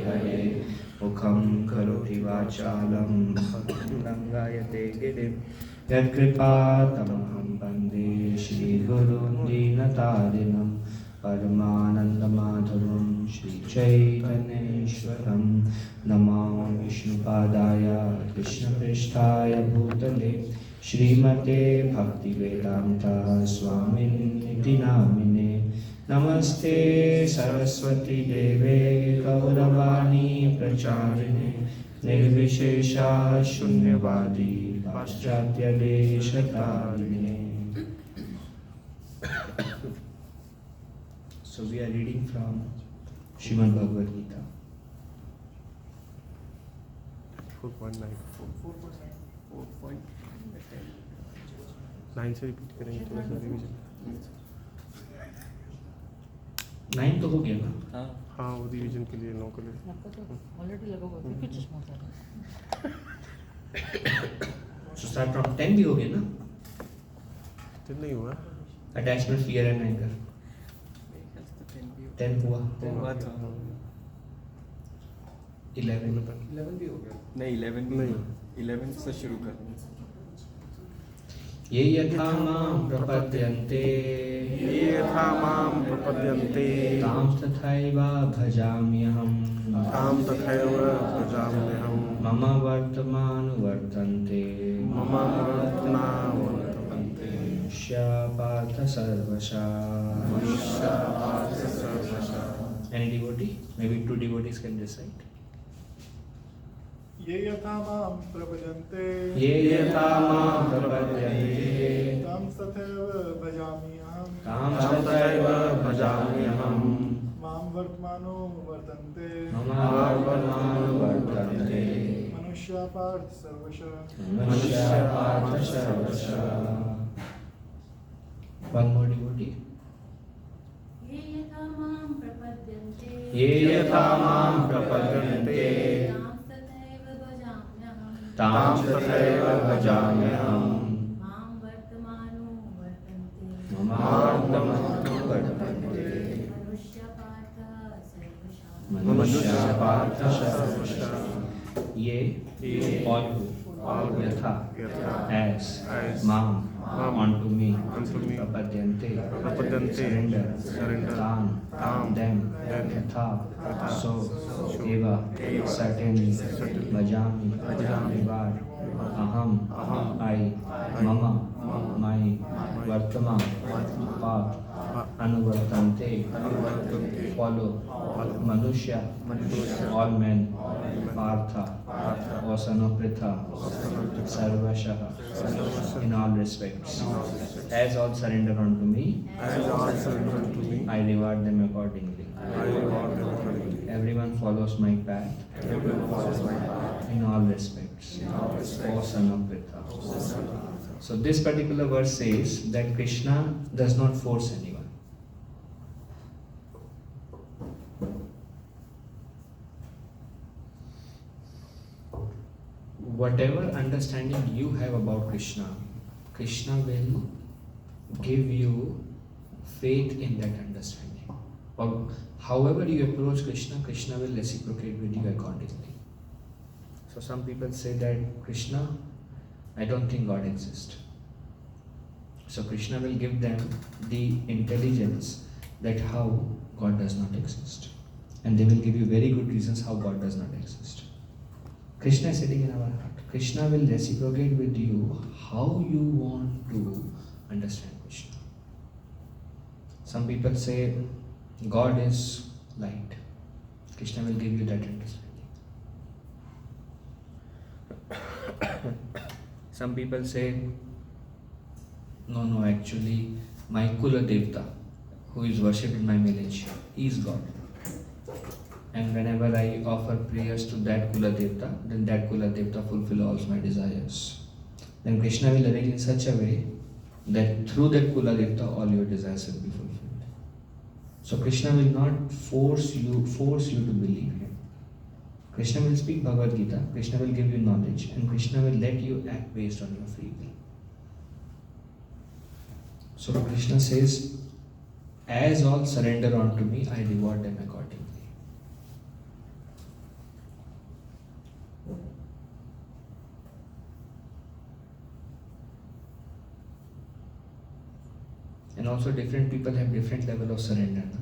हरे मुखं करोति वाचालं लङ्घयते गिरिं यत्कृपातमहं वन्दे श्रीगुरुं दीनतारिणं परमानन्दमाधवं श्रीचैतन्येश्वरं नमो विष्णुपादाय कृष्णपृष्ठाय भूतले श्रीमते भक्तिवेदान्ता स्वामिनिति नामिने नमस्ते सरस्वती देवे गौरवाणी प्रचारिणे निर्विशेषा शून्यवादी पाश्चात्य देशतारिणे. So we are reading from Srimad Bhagwat Gita. 9 से रिपीट करेंगे थोड़ा सा रिवीजन. 9 तो हो गया ना. हाँ वो रिवीजन के लिए 9 के लिए आपका तो ऑलरेडी लगा हुआ है कुछ चश्मा था. So start from 10 भी हो गया ना. तो नहीं हुआ. Attachment, fear and anger. 10 हुआ. 11 भी हो गया. नहीं 11 नहीं. 11 से शुरू कर. ये यथा मां प्रपद्यन्ते तां तथैव भजाम्यहम् मम वर्तमानुवर्तन्ते मनुष्या पार्थ सर्वशः. Any devotee? Maybe 2 devotees can recite. ये यथा मां प्रपद्यन्ते तां तथैव भजाम्यहम् मां वर्तमानो वर्तन्ते मनुष्या पार्थ सर्वशः. One more devotee. ये यथा मां प्रपद्यन्ते तां तथैव भजाम्यहम् मां वर्तमानो वर्तन्ते मनुष्य पार्थ सर्वशः. ये all यथा as मां unto me prapadyante surrender them yatha so eva certainly bhajami reward aham I mama my vartama path anuvartante follow manushya all men partha or son of pritha sarvashah in all respects. As all surrender unto me I reward them accordingly. Everyone follows my path in all respects. O son of pritha. So this particular verse says that Krishna does not force anyone. Whatever understanding you have about Krishna, Krishna will give you faith in that understanding. Or however you approach Krishna, Krishna will reciprocate with you accordingly. So some people say that Krishna, I don't think God exists. So Krishna will give them the intelligence that how God does not exist. And they will give you very good reasons how God does not exist. Krishna is sitting in our heart. Krishna will reciprocate with you how you want to understand Krishna. Some people say God is light. Krishna will give you that understanding. Some people say, no, actually my Kula Devta, who is worshipped in my village, he is God. And whenever I offer prayers to that Kula Devta, then that Kula Devta fulfill all my desires. Then Krishna will arrange in such a way that through that Kula Devta all your desires will be fulfilled. So Krishna will not force you to believe him. Krishna will speak Bhagavad Gita, Krishna will give you knowledge, and Krishna will let you act based on your free will. So Krishna says, as all surrender unto me, I reward them accordingly. And also different people have different level of surrender. No?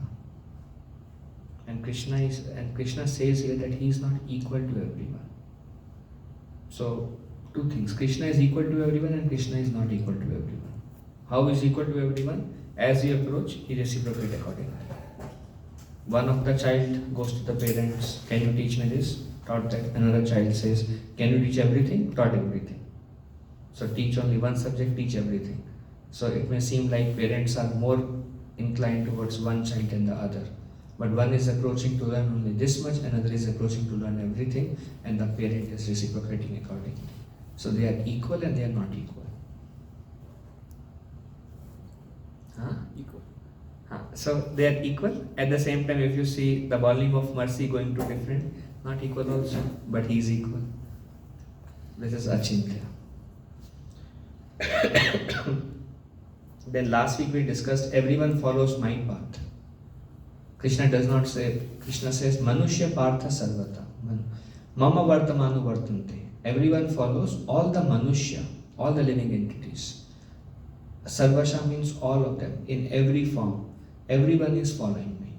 And Krishna says here that he is not equal to everyone. So two things. Krishna is equal to everyone and Krishna is not equal to everyone. How is equal to everyone? As we approach, he reciprocates accordingly. One of the child goes to the parents, can you teach me this? Taught that. Another child says, can you teach everything? Taught everything. So teach only one subject, teach everything. So it may seem like parents are more inclined towards one child than the other. But one is approaching to learn only this much, another is approaching to learn everything, and the parent is reciprocating accordingly. So they are equal and they are not equal. Huh? Equal. So they are equal. At the same time, if you see the volume of mercy going to different, not equal also, but he is equal. This is Achintya. Then last week we discussed everyone follows my path. Krishna does not say, Krishna says, Manushya Partha Sarvata. Mama Vartamanu Vartante. Everyone follows all the Manushya, all the living entities. Sarvasha means all of them, in every form. Everyone is following me.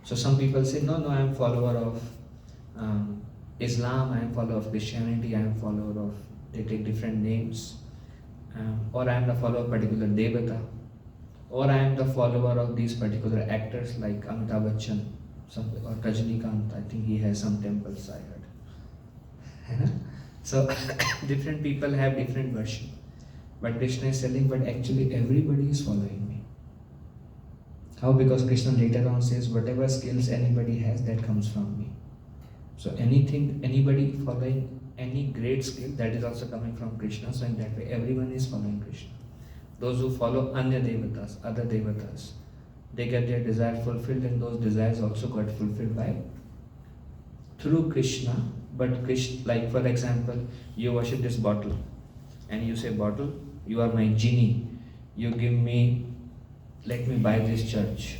So some people say, no, I am follower of Islam, I am follower of Christianity, I am follower of, they take different names. Or I am the follower of particular Devata. Or I am the follower of these particular actors like Amitabh Bachchan or Rajnikant. I think he has some temples, I heard. So different people have different version. But Krishna is telling, but actually everybody is following me. How? Because Krishna later on says, whatever skills anybody has, that comes from me. So anything, anybody following any great skill, that is also coming from Krishna. So in that way, everyone is following Krishna. Those who follow Anya Devatas, other Devatas, they get their desire fulfilled, and those desires also got fulfilled by through Krishna. But Krishna, like for example, you worship this bottle, and you say, bottle, you are my genie. You give me, let me buy this church.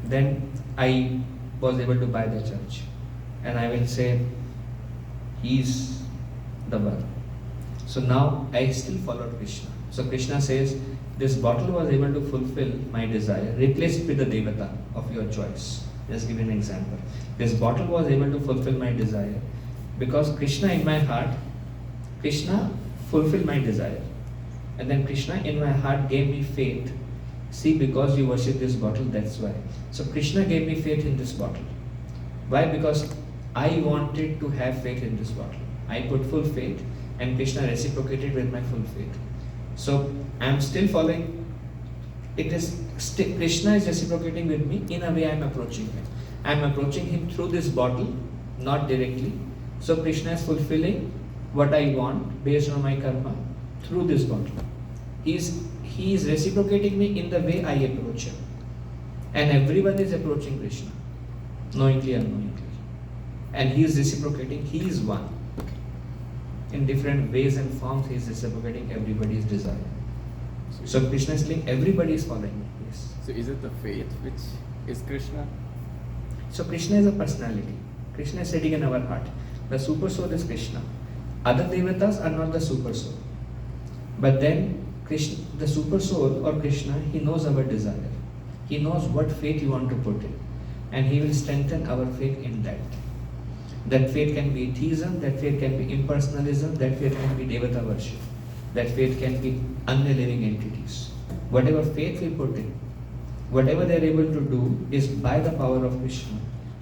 Then I was able to buy the church, and I will say, he's the one. So now I still follow Krishna. So Krishna says, this bottle was able to fulfill my desire. Replace it with the Devata of your choice. Just give an example. This bottle was able to fulfill my desire because Krishna in my heart, Krishna fulfilled my desire. And then Krishna in my heart gave me faith. See, because you worship this bottle, that's why. So Krishna gave me faith in this bottle. Why? Because I wanted to have faith in this bottle. I put full faith, and Krishna reciprocated with my full faith. So I am still following. It is still, Krishna is reciprocating with me. In a way, I am approaching him. I am approaching him through this bottle, not directly. So Krishna is fulfilling what I want based on my karma through this bottle. He is reciprocating me in the way I approach him. And everyone is approaching Krishna, knowingly or unknowingly. And he is reciprocating, he is one. In different ways and forms, he is reciprocating everybody's desire. So Krishna is saying, everybody is following me. Yes. So is it the faith which is Krishna? So Krishna is a personality. Krishna is sitting in our heart. The super soul is Krishna. Other devatas are not the super soul. But then Krishna, the super soul or Krishna, he knows our desire. He knows what faith you want to put in. And he will strengthen our faith in that. That faith can be theism, that faith can be impersonalism, that faith can be devata worship. That faith can be unliving entities. Whatever faith we put in, whatever they are able to do is by the power of Krishna.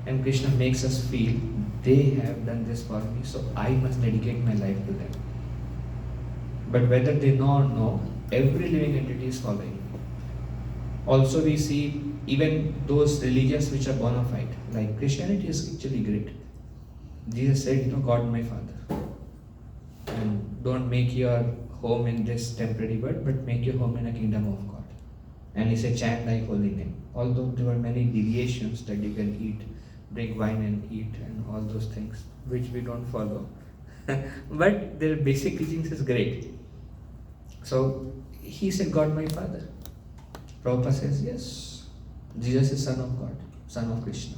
And Krishna makes us feel, they have done this for me, so I must dedicate my life to them. But whether they know or no, every living entity is following. Also we see even those religions which are bona fide, like Christianity is actually great. Jesus said, God my Father. And don't make your home in this temporary world, but make your home in a kingdom of God. And he said, chant thy holy name. Although there were many deviations that you can eat, drink wine and eat and all those things, which we don't follow. But their basic teachings is great. So he said, God my Father. Prabhupada says, yes, Jesus is Son of God, Son of Krishna.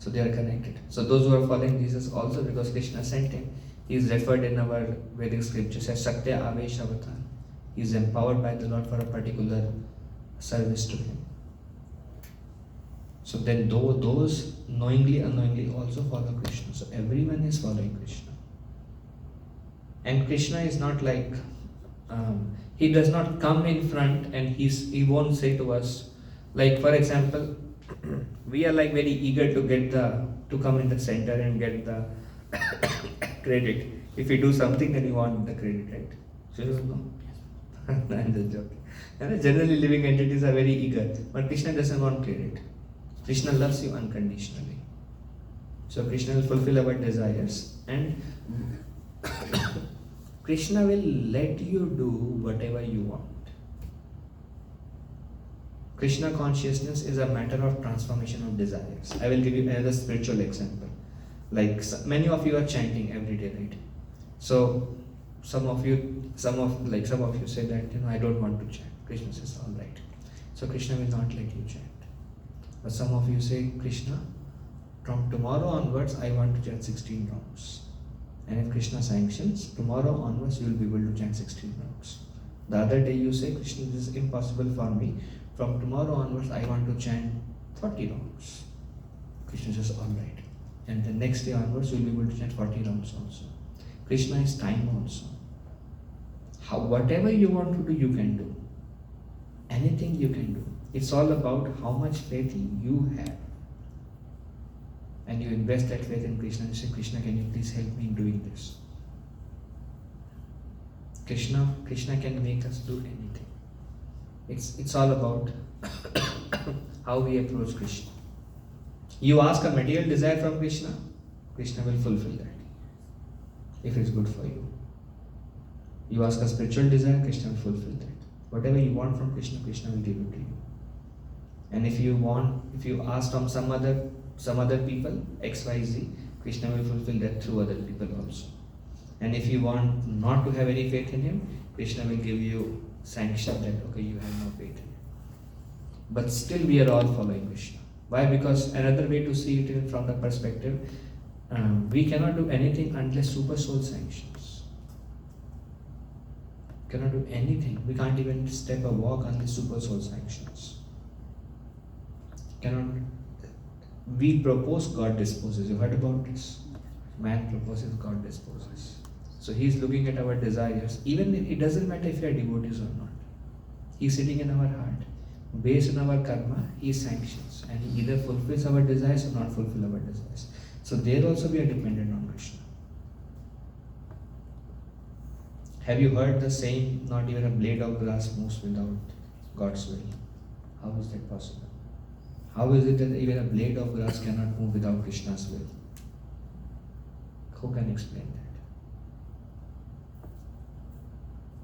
So they are connected. So those who are following Jesus also, because Krishna sent him, He is referred in our Vedic scriptures as Satya Avesh Avatar. He is empowered by the Lord for a particular service to him. So then those knowingly, unknowingly also follow Krishna. So everyone is following Krishna. And Krishna is not like, he does not come in front and he won't say to us, like for example, we are like very eager to come in the center and get the credit. If we do something, then we want the credit, right? So no? I'm just joking. And generally living entities are very eager, but Krishna doesn't want credit. Krishna loves you unconditionally. So Krishna will fulfill our desires and Krishna will let you do whatever you want. Krishna consciousness is a matter of transformation of desires. I will give you another spiritual example. Like many of you are chanting every day, right? So some of you say that, I don't want to chant. Krishna says, all right. So Krishna will not let you chant. But some of you say, Krishna, from tomorrow onwards, I want to chant 16 rounds. And if Krishna sanctions, tomorrow onwards, you will be able to chant 16 rounds. The other day you say, Krishna, this is impossible for me. From tomorrow onwards, I want to chant 40 rounds. Krishna says, all right. And the next day onwards, you will be able to chant 40 rounds also. Krishna is time also. Whatever you want to do, you can do. Anything you can do. It's all about how much faith you have. And you invest that faith in Krishna and say, Krishna, can you please help me in doing this? Krishna can make us do anything. It's all about how we approach Krishna. You ask a material desire from Krishna, Krishna will fulfill that. If it's good for you. You ask a spiritual desire, Krishna will fulfill that. Whatever you want from Krishna, Krishna will give it to you. And if you ask from some other people, XYZ, Krishna will fulfill that through other people also. And if you want not to have any faith in him, Krishna will give you sanction that, okay, you have no faith in him. But still we are all following Krishna. Why? Because another way to see it from the perspective, we cannot do anything unless super soul sanctions. Cannot do anything. We can't even step a walk unless super soul sanctions. We propose, God disposes. You heard about this? Man proposes, God disposes. So he is looking at our desires. Even if, it doesn't matter if we are devotees or not. He is sitting in our heart. Based on our karma, he sanctions. And he either fulfills our desires or not fulfill our desires. So there also we are dependent on Krishna. Have you heard the saying, not even a blade of grass moves without God's will? How is that possible? How is it that even a blade of grass cannot move without Krishna's will? Who can explain that?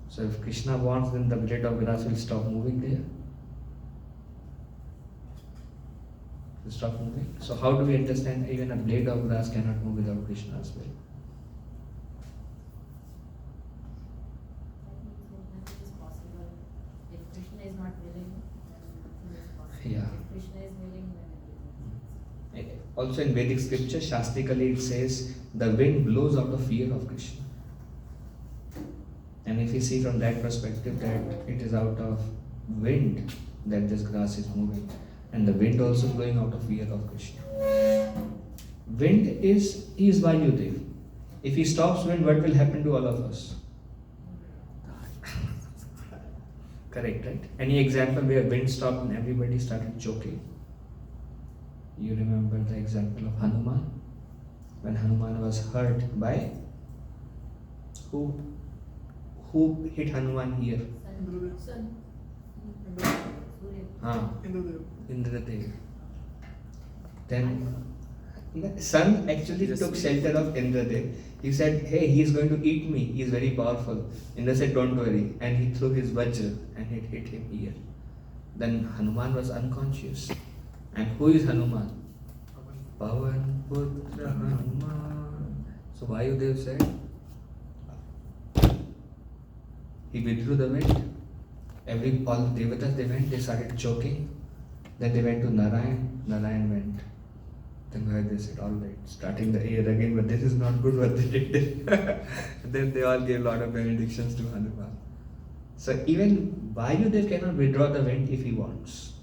So if Krishna wants, then the blade of grass will stop moving there. Will stop moving. So how do we understand even a blade of grass cannot move without Krishna's will? Nothing is possible. If Krishna is not willing, then nothing is possible. Yeah. If Krishna is willing, then everything is. Also in Vedic scripture, Shastrically it says, the wind blows out of fear of Krishna. And if you see from that perspective that it is out of wind that this grass is moving, and the wind also blowing out of fear of Krishna. Wind he is Vayudev. If he stops wind, what will happen to all of us? Correct, right? Any example where wind stopped and everybody started choking? You remember the example of Hanuman? When Hanuman was hurt by who hit Hanuman here? Sun. Indradev. Indradev. Then the sun actually took shelter of Indradev. He said, hey, he is going to eat me. He is very powerful. Indra said, don't worry. And he threw his vajra and it hit him here. Then Hanuman was unconscious. And who is Hanuman? Pavan Putra Hanuman. So Vayudev said, he withdrew the wind. All the devatas, they started choking. Then they went to Narayan. Narayan went. Then why they said, all right, starting the year again, but this is not good what they did. Then they all gave a lot of benedictions to Hanuman. So even Vayudev cannot withdraw the wind if he wants.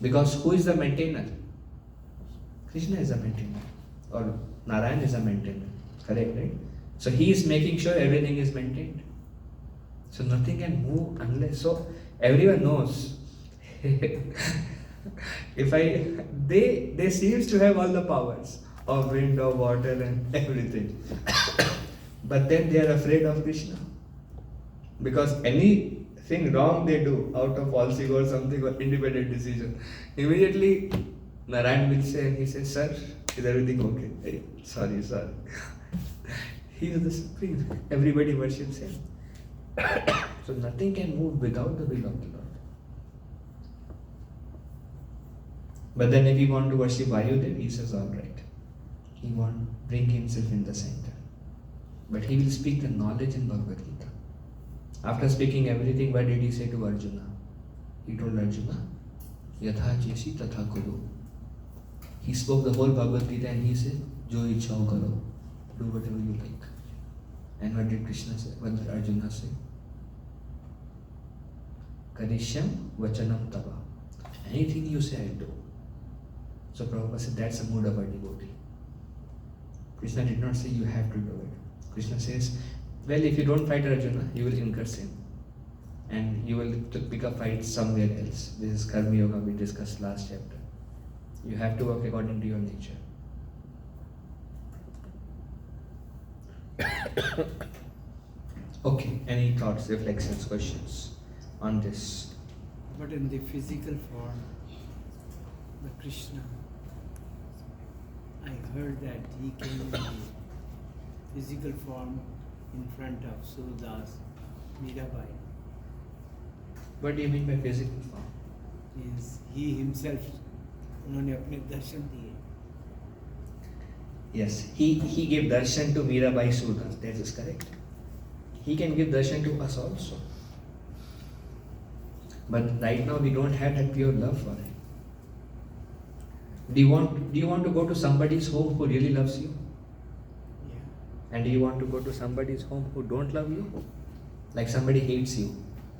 Because who is the maintainer? Krishna is the maintainer. Or Narayan is the maintainer. Correct, right? So he is making sure everything is maintained. So nothing can move unless. So everyone knows. They seems to have all the powers of wind, of water, and everything. But then they are afraid of Krishna. Because anything wrong they do out of falsity or something or independent decision, immediately Narayan will say, and he says, sir, is everything okay? Hey, sorry. He is the supreme. Everybody worships him. So nothing can move without the will of the Lord. But then if he want to worship Vayudev, he says, all right. He want to bring himself in the center. But he will speak the knowledge in Bhagavad Gita. After speaking everything, what did he say to Arjuna? He told Arjuna, Yatha Jeshi Tatha Kuru. He spoke the whole Bhagavad Gita and he said, Jo ichhao karo. Do whatever you like. And what did Krishna say? What did Arjuna say? Karishyam vachanam tava. Anything you say, I'll do. So Prabhupada said that's the mood of a devotee. Krishna did not say you have to do it. Krishna says, well, if you don't fight Arjuna, you will incur sin. And you will pick a fight somewhere else. This is Karma Yoga we discussed last chapter. You have to work according to your nature. Okay, any thoughts, reflections, questions on this? But in the physical form, the Krishna, I heard that he came in the physical form in front of Surdas, Mirabai. What do you mean by physical form? Means he himself, उन्होंने अपने दर्शन दिए. Yes, he gave darshan to Mirabai Surdas, that is correct. He can give darshan to us also. But right now we don't have that pure love for him. Do you want to go to somebody's home who really loves you? Yeah. And do you want to go to somebody's home who don't love you? Like somebody hates you,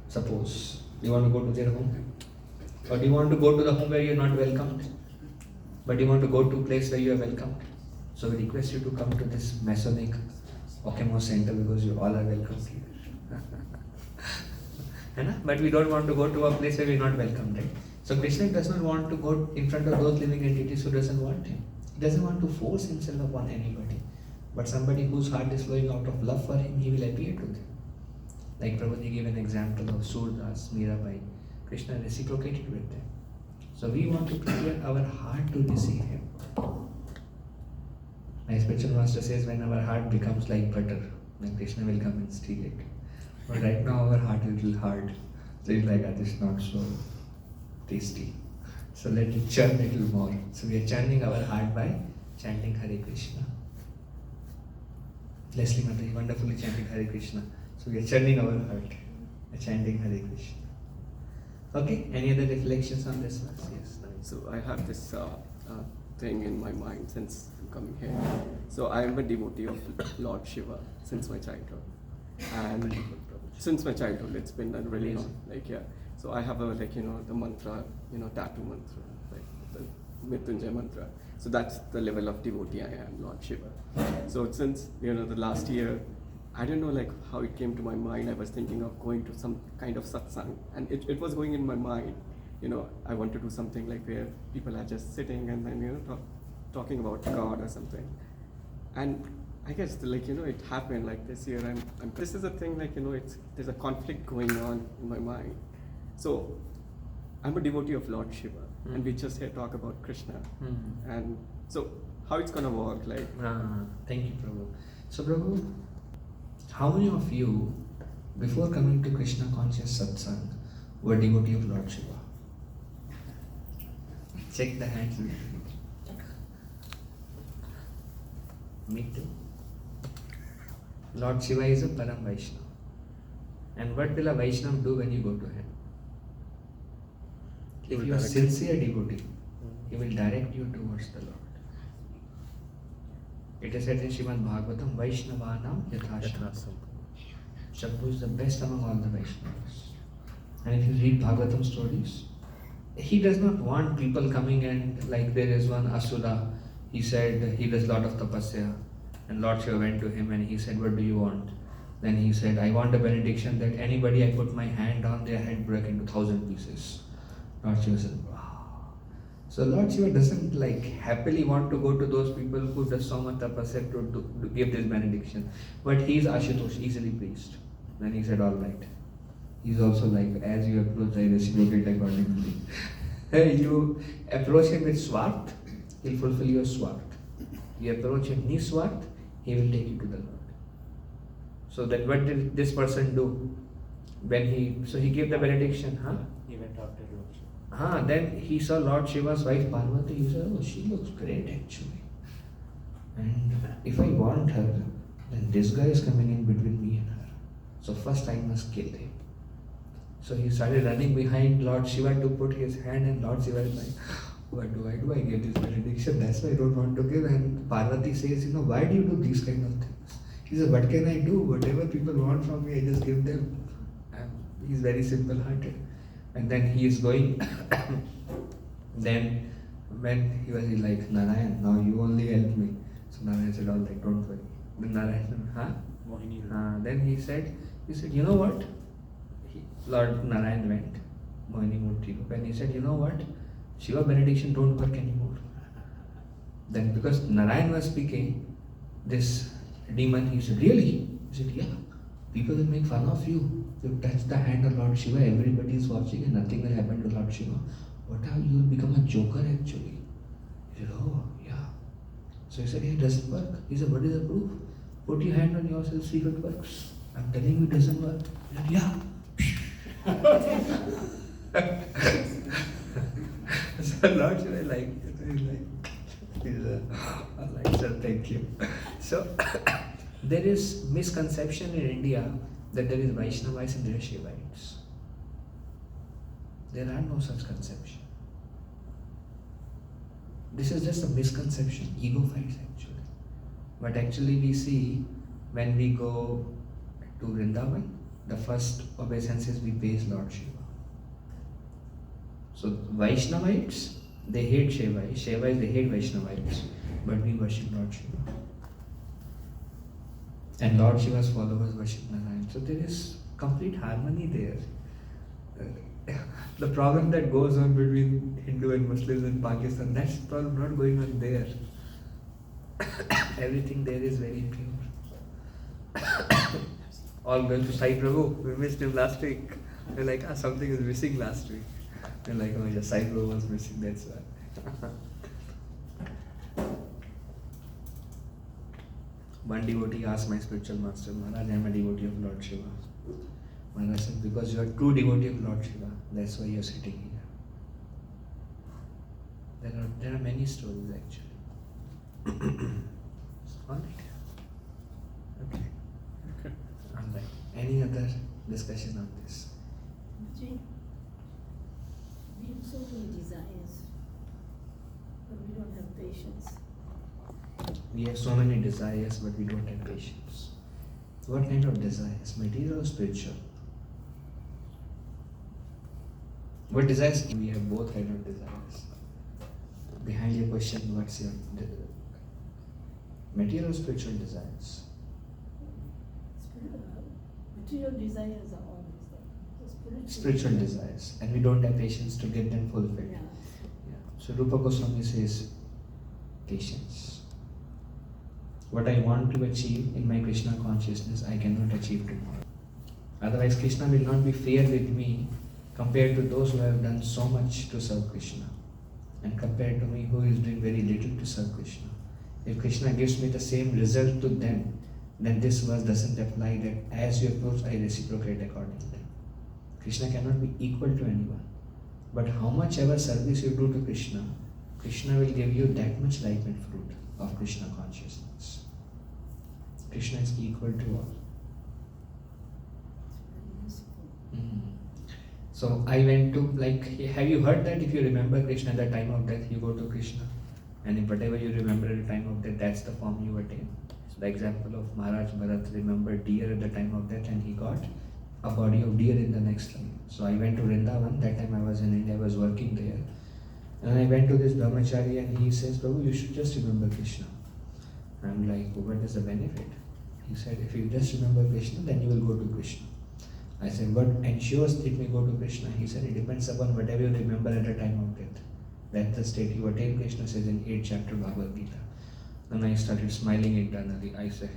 suppose. Do you want to go to their home? Or do you want to go to the home where you are not welcomed? But you want to go to a place where you are welcomed? So we request you to come to this Masonic Okemo Center because you all are welcome here. But we don't want to go to a place where we are not welcome, right? So Krishna does not want to go in front of those living entities who doesn't want him. He doesn't want to force himself upon anybody. But somebody whose heart is flowing out of love for him, he will appear to them. Like Prabhupada gave an example of Surdas, Mirabai. Krishna reciprocated with them. So we want to prepare our heart to receive him. My spiritual master says when our heart becomes like butter, then Krishna will come and steal it. But right now our heart is a little hard. So it's like that is not so tasty. So let it churn a little more. So we are churning our heart by chanting Hare Krishna. Leslie Mataji wonderfully chanting Hare Krishna. So we are churning our heart by chanting Hare Krishna. Okay, any other reflections on this one? Yes. So I have this thing in my mind since I'm coming here. So I am a devotee of Lord Shiva since my childhood. And since my childhood, it's been done really long. Like, yeah. So I have a, the mantra, tattoo mantra, like the Mrityunjay mantra. So that's the level of devotee I am, Lord Shiva. So since, the last year, I don't know how it came to my mind. I was thinking of going to some kind of satsang, and it was going in my mind. I want to do something where people are just sitting and then talking about God or something. And I guess it happened this year. This is a thing there's a conflict going on in my mind. So I'm a devotee of Lord Shiva, and we just here talk about Krishna. And so how it's gonna work? Thank you, Prabhu. So Prabhu, how many of you, before coming to Krishna conscious satsang, were devotee of Lord Shiva? Check the hands. Me too. Lord Shiva is a Param Vaishnava. And what will a Vaishnava do when you go to him? If you are sincere devotee, he will direct you towards the Lord. It is said in Srimad Bhagwatam, Vaishnavanam Yathasham. Yathasam. Shambhu is the best among all the Vaishnavas. And if you read Bhagavatam stories, he does not want people coming and like there is one Asura, he said he does lot of tapasya, and Lord Shiva went to him and he said, what do you want? Then he said, I want a benediction that anybody I put my hand on, their head break into 1,000 pieces. Lord Shiva said, wow. So Lord Shiva doesn't like happily want to go to those people who does so much tapasya to give this benediction. But he is Ashutosh, easily pleased. Then he said, all right. He's also like, as you approach, I reciprocate accordingly. You approach him with swart, he'll fulfill your swart. You approach him niswart, he will take you to the Lord. So then what did this person do? When he gave the benediction, huh? He went after Lord Shiva. Then he saw Lord Shiva's wife Parvati, he said, oh, she looks great actually. And if I want her, then this guy is coming in between me and her. So first I must kill him. So he started running behind Lord Shiva to put his hand, and Lord Shiva is like, what do? I give this benediction, that's why I don't want to give. And Parvati says, why do you do these kind of things? He says, what can I do? Whatever people want from me, I just give them. And he's very simple hearted. And then he is going, then when he was like, Narayan, now you only help me. So Narayan said, all right, don't worry. Then Narayan said, then he said, you know what? Lord Narayan went, Mohini Murti, and he said, you know what? Shiva benediction don't work anymore. Then because Narayan was speaking, this demon, he said, really? He said, yeah. People will make fun of you. You touch the hand of Lord Shiva, everybody is watching and nothing will happen to Lord Shiva. What have you will become a joker actually? He said, oh, yeah. So he said, it doesn't work. He said, what is the proof? Put your hand on yourself, see if it works. I'm telling you it doesn't work. He said, yeah. So Lord Shiva like, sir, thank you. So there is misconception in India that there is Vaishnavas and there are Shivites. There are no such conception. This is just a misconception, ego fights actually. But actually we see when we go to Vrindavan, the first obeisances we pay is Lord Shiva. So Vaishnavites, they hate Shaivites, Shaivites they hate Vaishnavites, but we worship Lord Shiva. And Lord Shiva's followers worship Narayan. So there is complete harmony there. The problem that goes on between Hindu and Muslims in Pakistan, that's problem not going on there. Everything there is very pure. All going to Sai Prabhu, we missed him last week. They're like, something is missing last week. They're like, oh yeah, Sai Prabhu was missing, that's why. One devotee asked my spiritual master, Maharaj, I am a devotee of Lord Shiva. Maharaj said, because you are true devotee of Lord Shiva, that's why you are sitting here. There are many stories actually. Alright. Okay. Alright. Any other discussion on this? Ji, we have so many desires, but we don't have patience. We have so many desires, but we don't have patience. What kind of desires? Material or spiritual? What desires? We have both kind of desires. Behind your question, what's your material or spiritual desires? Material desires are always there. The Spiritual desires, and we don't have patience to get them fulfilled. Yeah. Yeah. So Rupa Goswami says, patience. What I want to achieve in my Krishna consciousness, I cannot achieve tomorrow. Otherwise, Krishna will not be fair with me compared to those who have done so much to serve Krishna, and compared to me who is doing very little to serve Krishna. If Krishna gives me the same result to them, then this verse doesn't apply that as you approach, I reciprocate accordingly. Krishna cannot be equal to anyone. But how much ever service you do to Krishna, Krishna will give you that much life and fruit of Krishna consciousness. Krishna is equal to all. So I went to, like, have you heard that if you remember Krishna at the time of death, you go to Krishna? And if whatever you remember at the time of death, that's the form you attain. So the example of Maharaj Bharat remembered deer at the time of death and he got a body of deer in the next life. So I went to Vrindavan, that time I was in India, I was working there. And I went to this brahmachari and he says, Prabhu, you should just remember Krishna. I'm like, oh, what is the benefit? He said, if you just remember Krishna, then you will go to Krishna. I said, what ensures it may go to Krishna? He said, it depends upon whatever you remember at the time of death. That's the state you attain, Krishna says in 8th chapter Bhagwat Gita. And I started smiling internally. I said,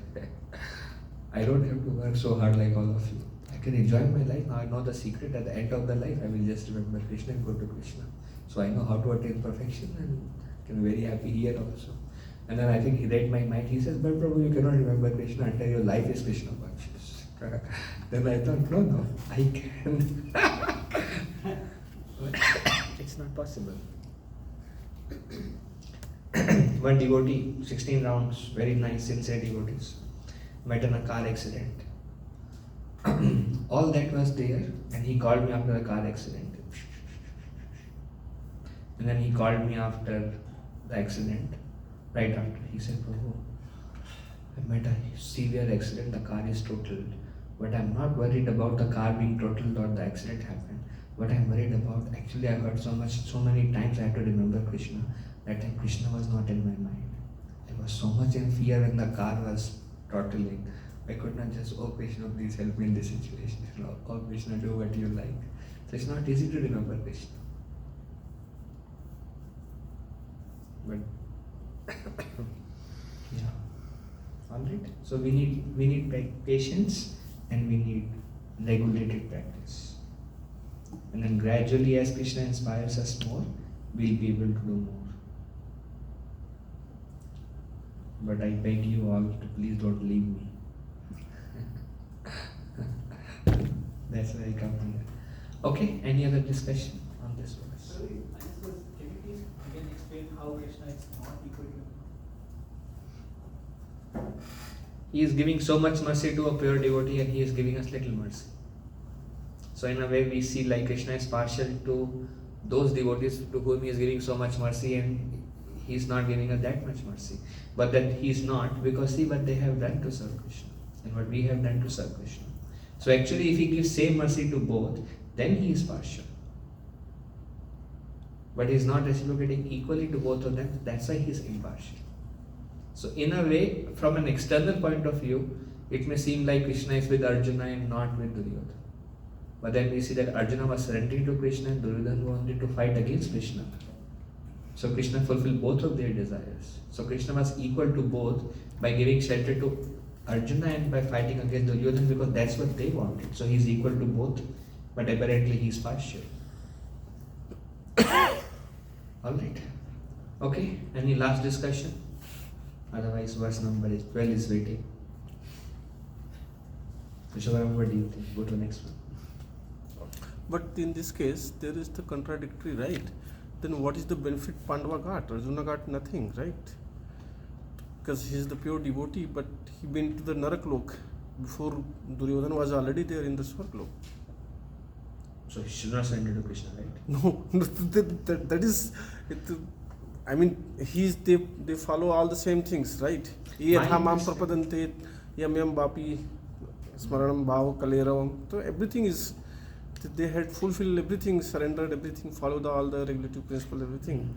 I don't have to work so hard like all of you. I can enjoy my life. Now I know the secret. At the end of the life, I will just remember Krishna and go to Krishna. So I know how to attain perfection and can be very happy here also. And then I think he read my mind. He says, but Prabhu, you cannot remember Krishna until your life is Krishna conscious. Then I thought, no, I can. It's not possible. One devotee, 16 rounds, very nice, sincere devotees, met in a car accident. All that was there, and he called me after the car accident. And then he called me after the accident, right after. He said, Prabhu, I met a severe accident, the car is totaled. But I'm not worried about the car being totaled or the accident happened. What I'm worried about, actually I heard so many times I had to remember Krishna. That time Krishna was not in my mind. I was so much in fear when the car was totaling. I could not just, oh Krishna, please help me in this situation. Oh Krishna, do what you like. So it's not easy to remember Krishna. But yeah. Alright. So we need patience and we need regulated practice. And then gradually as Krishna inspires us more, we'll be able to do more. But I beg you all to please don't leave me. That's why I come here. Okay, any other discussion on this verse? Sorry, I just was, can you please again explain how Krishna is not equal to? He is giving so much mercy to a pure devotee and he is giving us little mercy. So in a way we see like Krishna is partial to those devotees to whom he is giving so much mercy and he is not giving us that much mercy. But that he is not, because see what they have done to serve Krishna and what we have done to serve Krishna. So actually if he gives same mercy to both, then he is partial. But he is not reciprocating equally to both of them, that's why he is impartial. So in a way, from an external point of view, it may seem like Krishna is with Arjuna and not with Duryodhana. But then we see that Arjuna was surrendering to Krishna and Duryodhana wanted to fight against Krishna. So Krishna fulfilled both of their desires. So Krishna was equal to both by giving shelter to Arjuna and by fighting against Duryodhana because that's what they wanted. So he's equal to both, but apparently he's partial. Alright. Okay, any last discussion? Otherwise verse number 12 is waiting. Vishwaram, what do you think? Go to the next one. But in this case, there is the contradictory, right? Then what is the benefit Pandava got? Arjuna got nothing, right? Because he is the pure devotee, but he been to the Naraklok before Duryodhana was already there in the Swarglok. So he should not surrender to Krishna, right? No, that is, I mean, they follow all the same things, right? Yamam prapadante, yam bapi, smaranam bhav kaleravam. So everything is, they had fulfilled everything, surrendered everything, followed all the regulative principles, everything.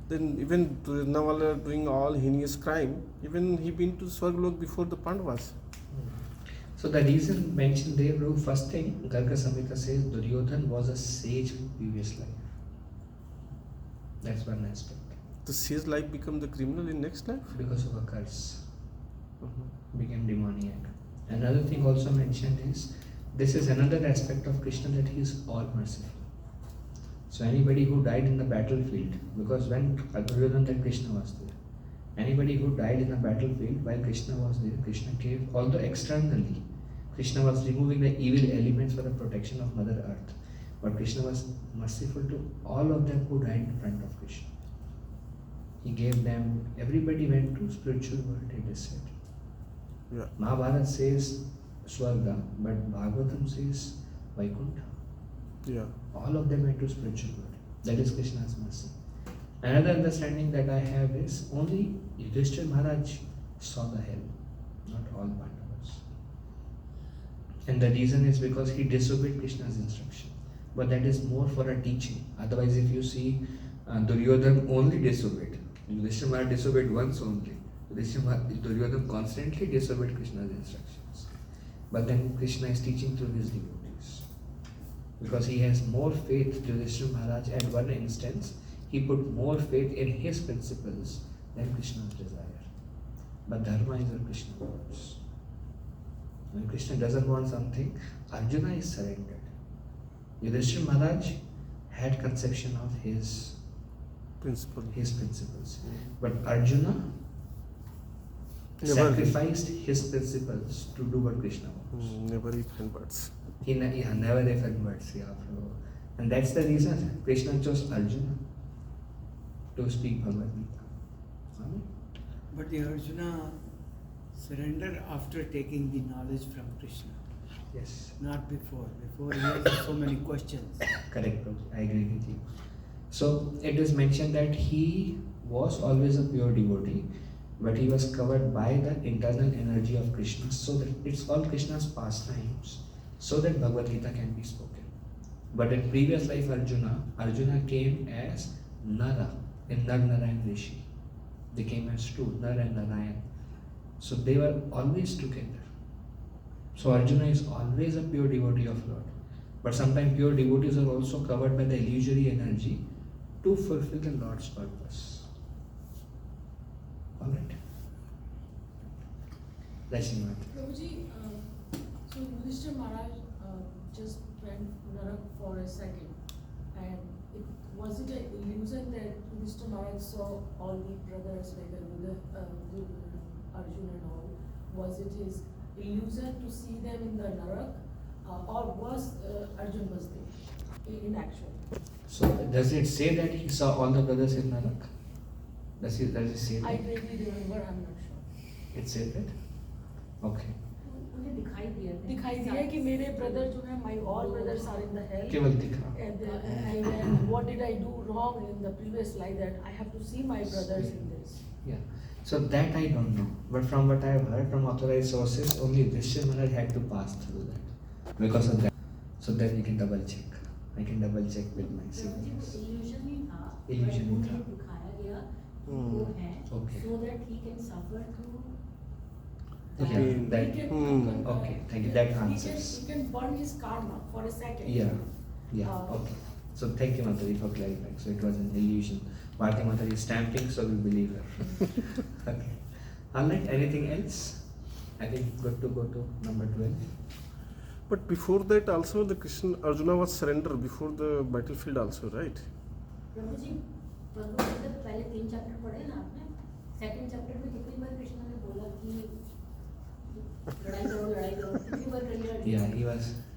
Then even Duryodhana doing all heinous crime, even he been to Swarglok before the Pandavas. So the reason mentioned there, bro, first thing, Garga Samhita says Duryodhana was a sage in previous life. That's one aspect. The sage life become the criminal in next life? Because of a curse. Became demoniac. Another thing also mentioned is, this is another aspect of Krishna that he is all merciful. So anybody who died in the battlefield, because when Duryodhana and Krishna was there, anybody who died in the battlefield while Krishna was there, Krishna gave, although externally, Krishna was removing the evil elements for the protection of Mother Earth. But Krishna was merciful to all of them who died in front of Krishna. He gave them, everybody went to spiritual world, it is said. Yeah. Mahabharata says Swarga, but Bhagavatam says Vaikuntha. Yeah. All of them went to spiritual world. That is Krishna's mercy. Another understanding that I have is only Yudhishthira Maharaj saw the hell, not all Pandavas. And the reason is because he disobeyed Krishna's instruction. But that is more for a teaching. Otherwise, if you see, Duryodhana only disobeyed. Yudhishthira Maharaj disobeyed once only. Duryodhana constantly disobeyed Krishna's instructions. But then Krishna is teaching through his devotees. Because he has more faith, Yudhishthira Maharaj, at one instance, he put more faith in his principles than Krishna's desire. But dharma is what Krishna wants. When Krishna doesn't want something, Arjuna is surrendered. Yudhishthira Maharaj had conception of his principles. But Arjuna sacrificed his principles to do what Krishna wants. Never if and buts. Never if and buts. Yeah, and that's the reason Krishna chose Arjuna to speak Bhagavad Gita. But the Arjuna surrendered after taking the knowledge from Krishna. Yes. Not before. Before he had so many questions. Correct, Prabhu. I agree with you. So it is mentioned that he was always a pure devotee, but he was covered by the internal energy of Krishna, so that it's all Krishna's pastimes, so that Bhagavad Gita can be spoken. But in previous life, Arjuna came as Nara, in Nar Narayan Rishi. They came as two, Nar and Narayan. So they were always together. So Arjuna is always a pure devotee of Lord. But sometimes pure devotees are also covered by the illusory energy to fulfill the Lord's purpose. Alright. That's it. Prabhuji, so Yudhishthira Maharaj just went Narak for a second, and was it an illusion that Yudhishthira Maharaj saw all the brothers like Arjuna and all? Was it his illusion to see them in the Narak, or was Arjuna was there in actual? So does it say that he saw all the brothers in Narak? Does it say that? I vaguely remember, I'm not sure. It said that? Okay. उन्हें दिखाई दिया कि मेरे brother जो है, my all brothers are in the hell. केवल दिखा. And then what did I do wrong in the previous life that I have to see my brothers in this? Yeah. So that I don't know. But from what I have heard from authorized sources, only Yudhishthira Maharaj had to pass through that. Because of that. So then we can double check. I can double check with my siblings. illusion ही था, Illusion he but था. उन्हें दिखाया गया कि वो है, Okay. so that he can suffer through Yeah, Okay. that. He can, Okay, thank you. That answers. He can burn his karma for a second. Yeah. Okay. So thank you, Mataji, for clarifying. So it was an illusion. Bharati Mataji is stamping, so we believe her. Okay. Alright, anything else? I think good to go to number 12. But before that also the Arjuna was surrendered before the battlefield also, right? प्रभु जी भगवत गीता पहले 3 chapter पढ़े ना आपने, second chapter में कितनी बार कृष्ण ने बोला कि लड़ाई करो कितनी बार कर लिया? Yeah,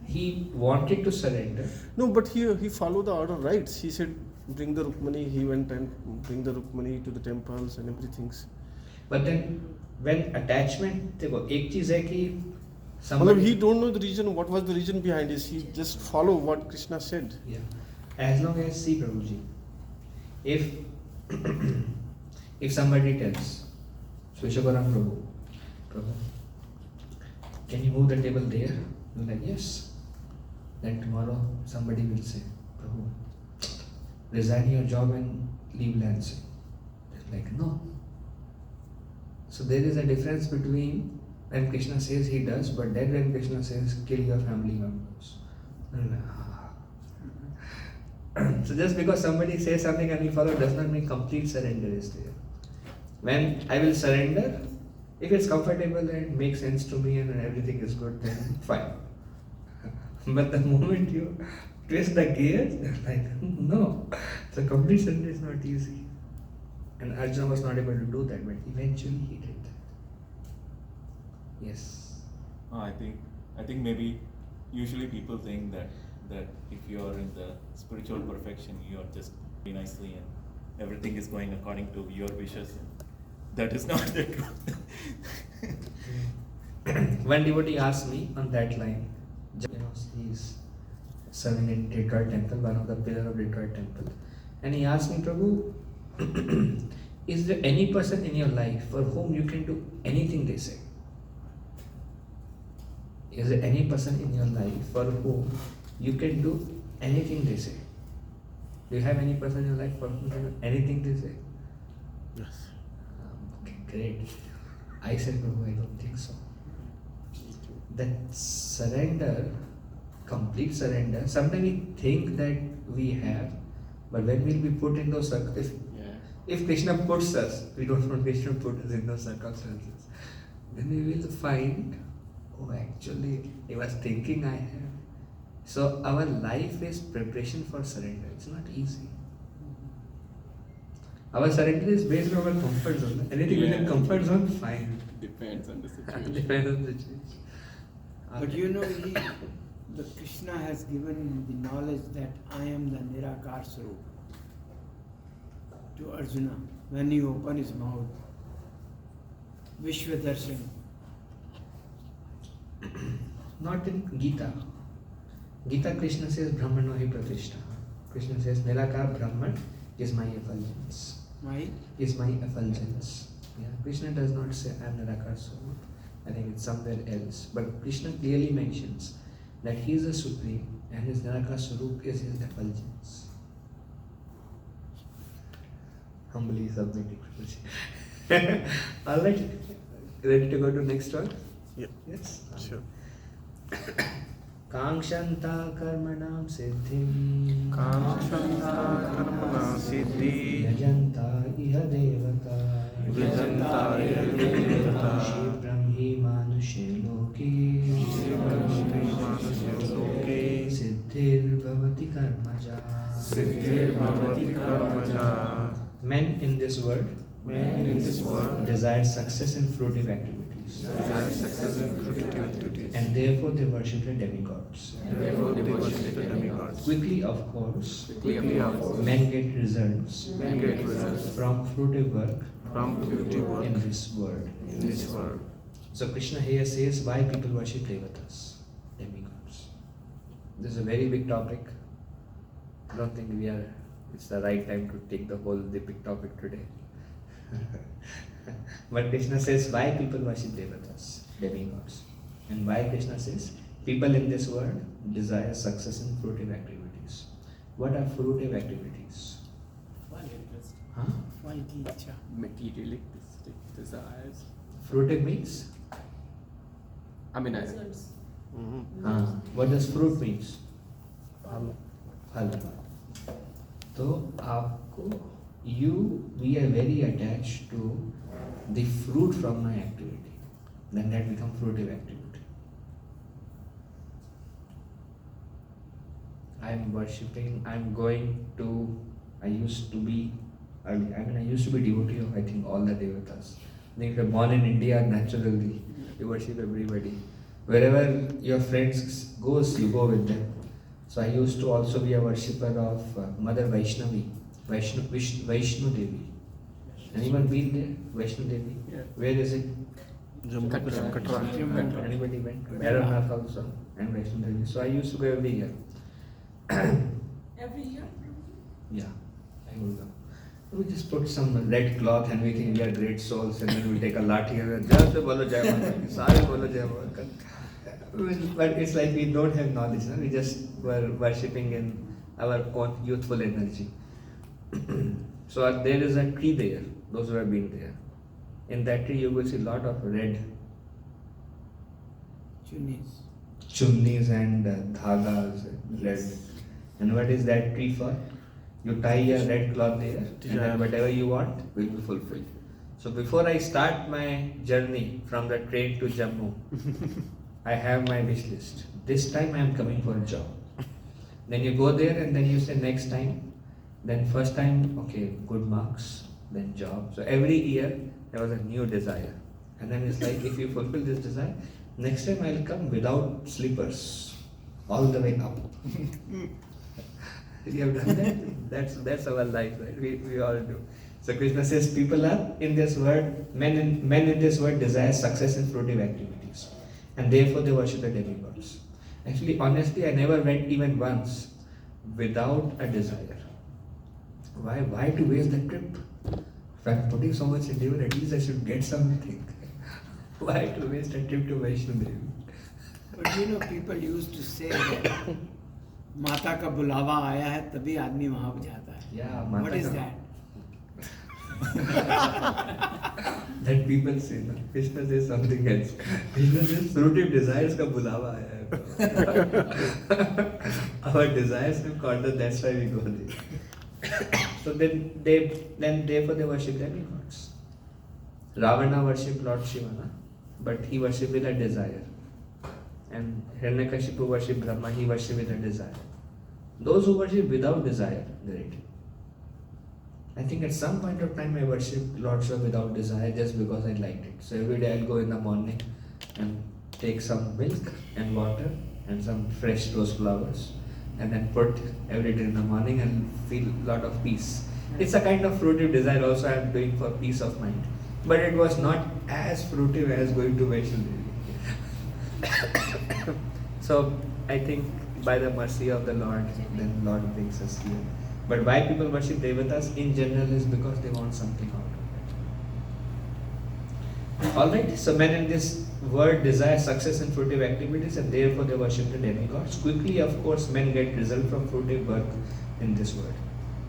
he wanted to surrender. No, but he followed the order, right? He said bring the Rukmani, he went and bring the Rukmani to the temples and everything. But then when attachment, देखो एक चीज है कि Well, he don't know the reason, what was the reason behind this. He just follow what Krishna said. Yeah. As long as, see Prabhuji, if if somebody tells, Swishakaram Prabhu, can you move the table there? You're like, yes. Then tomorrow somebody will say, Prabhu, resign your job and leave Lansing. They're like, no. So there is a difference between when Krishna says he does, but then when Krishna says kill your family members. So just because somebody says something and we follow does not mean complete surrender is there. When I will surrender, if it's comfortable and makes sense to me and everything is good, then fine. But the moment you twist the gears, like no. So complete surrender is not easy. And Arjuna was not able to do that, but eventually he did that. Yes. I think maybe usually people think that if you're in the spiritual perfection, you're just very nicely and everything is going according to your wishes. That is not the truth. One devotee asked me on that line, he's serving in Detroit Temple, one of the pillar of Detroit Temple, and he asked me, Prabhu, Is there any person in your life for whom you can do anything they say? Is there any person in your life for whom you can do anything they say? Do you have any person in your life for whom you can do anything they say? Yes. Okay, great. I said, Prabhu, I don't think so. That surrender, complete surrender, sometimes we think that we have, but when we'll be put in those circumstances, if Krishna puts us, we don't want Krishna to put us in those circumstances, then we will find, oh, actually, I was thinking I have. So our life is preparation for surrender. It's not easy. Our surrender is based on our comfort zone. Anything within comfort zone, fine. Depends on the situation. Depends on the situation. But you know, the Krishna has given the knowledge that I am the Nirakar Swarup to Arjuna when he opened his mouth. Vishwadarshan. Not in Gita. Gita, Krishna says Brahmano hi pratishtha. Krishna says Nirakar Brahman is my effulgence. Is my effulgence. Yeah. Krishna does not say I am Nirakar Swarup. I think it's somewhere else. But Krishna clearly mentions that he is the supreme and his Nirakar Swarup is his effulgence. Humbly submitting. Alright. Ready to go to next one? Yeah. Yes? Sure. Kankshanta karmanam siddhim Kamshanta karmana siddhi yajanta iha devata Yajanta iha devata Shibrahmi manushe loke siddhir bhavati karmaja Siddhir bhavati karmaja. Men in this world desire success in fruitive activities and therefore they worship the demigods. Quickly, of course, men get results from fruitive work in this world. So Krishna here says why people worship devatas, demigods. This is a very big topic. I don't think it's the right time to take the big topic today. But Krishna says why people worship devatas, demigods. And why Krishna says people in this world desire success in fruitive activities. What are fruitive activities? Huh? Materialistic desires. Fruitive means? Results. What does fruit means? फल. तो आपको we are very attached to the fruit from my activity. Then that becomes fruitive activity. I am worshipping. I used to be devotee of I think all the devatas. If you're born in India, naturally you worship everybody. Wherever your friends goes, you go with them. So I used to also be a worshipper of Mother Vaishnu Devi. Anyone been there? Vaishnu Devi? Yeah. Where is it? Katra. Anybody went? Bhairanath also and Vaishnu Devi. So I used to go every year. Every year? Yeah, I will go. We just put some red cloth and we think we are great souls, and then we take a lathi and just bolo Jai Mata Ki, sare bolo Jai Mata Ki. But it's like we don't have knowledge, no? We just were worshipping in our own youthful energy. So there is a tree there, those who have been there. In that tree you will see a lot of red chunnis and dhagas and red. And what is that tree for? You tie a red cloth there and then whatever you want will be fulfilled. So before I start my journey from the train to Jammu, I have my wish list. This time I am coming for a job. Then you go there and then you say next time. Then first time, okay, good marks, then job. So every year there was a new desire. And then it's like if you fulfill this desire, next time I'll come without slippers, all the way up. You have done that? That's our life, right? We all do. So Krishna says people are in this world, men in this world desire success in fruitive activities. And therefore they worship the demigods. Actually, honestly, I never went even once without a desire. Why to waste the trip? If I'm putting so much into it, at least I should get something. Why to waste a trip to Vaishno Devi? But you know, people used to say that माता का बुलावा आया है तभी आदमी वहाँ जाता है. Yeah, What Mata is ka- that? That people say, no? Krishna says something else. Krishna says fruitive desires का बुलावा आया है. Our desires have called us, that's why we go there. So then therefore they worship demigods. Ravana worshipped Lord Shiva, na? But he worshipped with a desire. And Hiranyakashipu worshipped Brahma, he worshipped with a desire. Those who worship without desire, great. I think at some point of time I worshipped Lord Shiva without desire just because I liked it. So every day I'll go in the morning and take some milk and water and some fresh rose flowers and then put every day in the morning and feel a lot of peace. It's a kind of fruitive desire also I am doing for peace of mind. But it was not as fruitive as going to Vaishno Devi. So I think by the mercy of the Lord, then Lord brings us here. But why people worship devatas in general is because they want something out of it. Alright, so men in this world desire success in fruitive activities and therefore they worship the demigods. Quickly, of course, men get result from fruitive work in this world.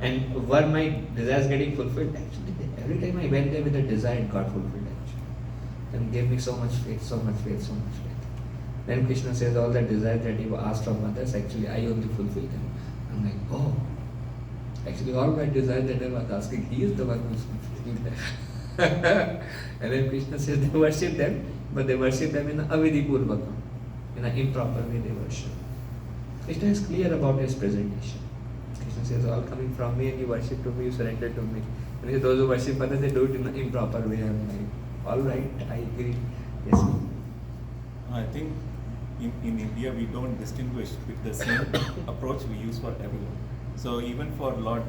And were my desires getting fulfilled? Actually, every time I went there with a desire, it got fulfilled actually. And gave me so much faith, so much faith, so much faith. Then Krishna says all the desires that you asked from others, actually I only fulfill them. I'm like, oh, actually all my desires that I was asking, he is the one who is fulfilling them. And then Krishna says they worship them, but they worship them in an avidipurvakam, in an improper way they worship. Krishna is clear about his presentation. Krishna says all coming from me and you worship to me, you surrender to me. And he says, those who worship others, they do it in an improper way. I'm like, alright, I agree. Yes. I think in India we don't distinguish with the same approach we use for everyone. So even for Lord